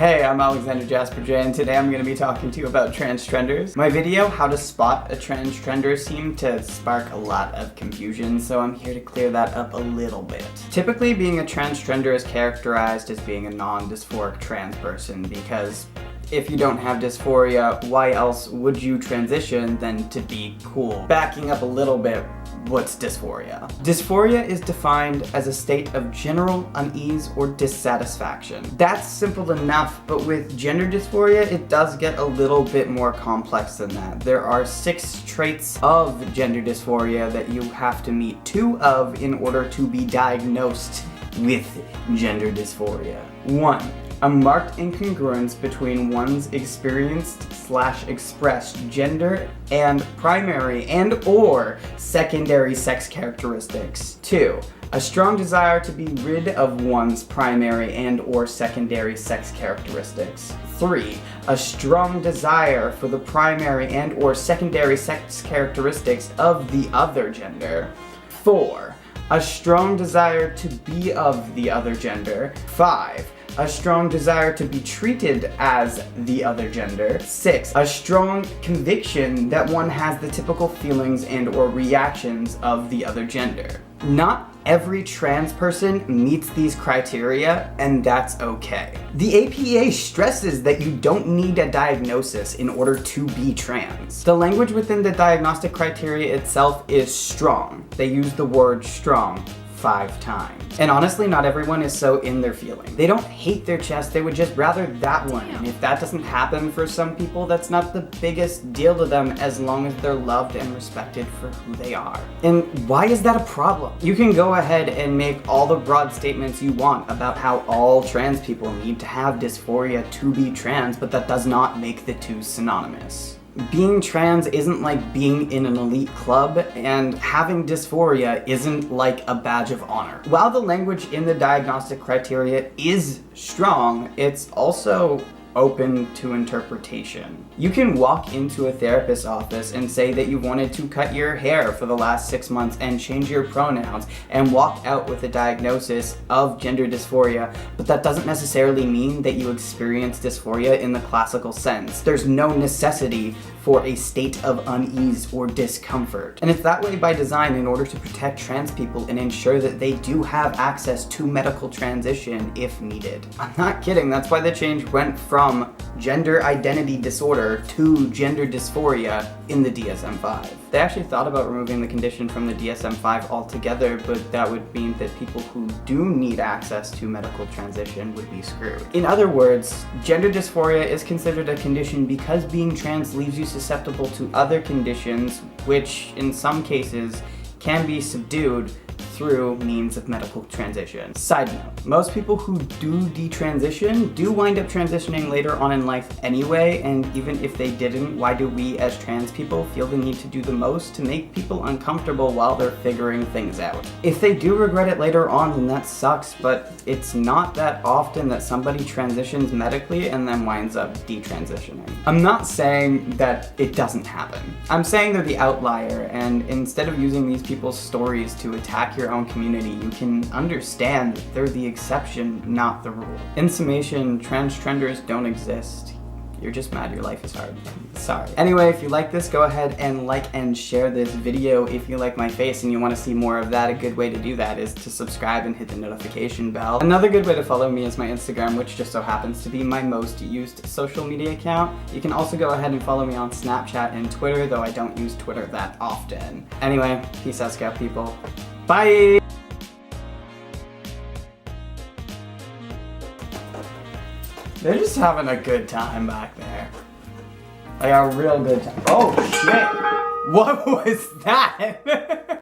Hey, I'm Alexander Jasper-Jay, and today I'm going to be talking to you about Transtrenders. My video, How to Spot a Transtrender, seemed to spark a lot of confusion, so I'm here to clear that up a little bit. Typically, being a Transtrender is characterized as being a non-dysphoric trans person, because if you don't have dysphoria, why else would you transition than to be cool? Backing up a little bit, what's dysphoria? Dysphoria is defined as a state of general unease or dissatisfaction. That's simple enough, but with gender dysphoria, it does get a little bit more complex than that. There are 6 traits of gender dysphoria that you have to meet 2 of in order to be diagnosed with gender dysphoria. 1. A marked incongruence between one's experienced/expressed gender and primary and/or secondary sex characteristics. 2. A strong desire to be rid of one's primary and/or secondary sex characteristics. 3. A strong desire for the primary and/or secondary sex characteristics of the other gender. 4. A strong desire to be of the other gender. 5. A strong desire to be treated as the other gender. 6. A strong conviction that one has the typical feelings and/or reactions of the other gender. Not every trans person meets these criteria, and that's okay. The APA stresses that you don't need a diagnosis in order to be trans. The language within the diagnostic criteria itself is strong. They use the word strong 5 times. And honestly, not everyone is so in their feeling. They don't hate their chest, they would just rather that one. And if that doesn't happen for some people, that's not the biggest deal to them as long as they're loved and respected for who they are. And why is that a problem? You can go ahead and make all the broad statements you want about how all trans people need to have dysphoria to be trans, but that does not make the two synonymous. Being trans isn't like being in an elite club, and having dysphoria isn't like a badge of honor. While the language in the diagnostic criteria is strong, it's also open to interpretation. You can walk into a therapist's office and say that you wanted to cut your hair for the last 6 months and change your pronouns and walk out with a diagnosis of gender dysphoria, but that doesn't necessarily mean that you experience dysphoria in the classical sense. There's no necessity for a state of unease or discomfort. And it's that way by design in order to protect trans people and ensure that they do have access to medical transition if needed. I'm not kidding, that's why the change went from gender identity disorder to gender dysphoria in the DSM-5. They actually thought about removing the condition from the DSM-5 altogether, but that would mean that people who do need access to medical transition would be screwed. In other words, gender dysphoria is considered a condition because being trans leaves you susceptible to other conditions, which in some cases can be subdued through means of medical transition. Side note, most people who do detransition do wind up transitioning later on in life anyway, and even if they didn't, why do we as trans people feel the need to do the most to make people uncomfortable while they're figuring things out? If they do regret it later on, then that sucks, but it's not that often that somebody transitions medically and then winds up detransitioning. I'm not saying that it doesn't happen. I'm saying they're the outlier, and instead of using these people's stories to attack your own community, you can understand that they're the exception, not the rule. In summation, Transtrenders don't exist. You're just mad your life is hard. Sorry. Anyway, if you like this, go ahead and like and share this video. If you like my face and you want to see more of that, a good way to do that is to subscribe and hit the notification bell. Another good way to follow me is my Instagram, which just so happens to be my most used social media account. You can also go ahead and follow me on Snapchat and Twitter, though I don't use Twitter that often. Anyway, peace out, Scout people. Bye! They're just having a good time back there. Like a real good time. Oh shit! What was that?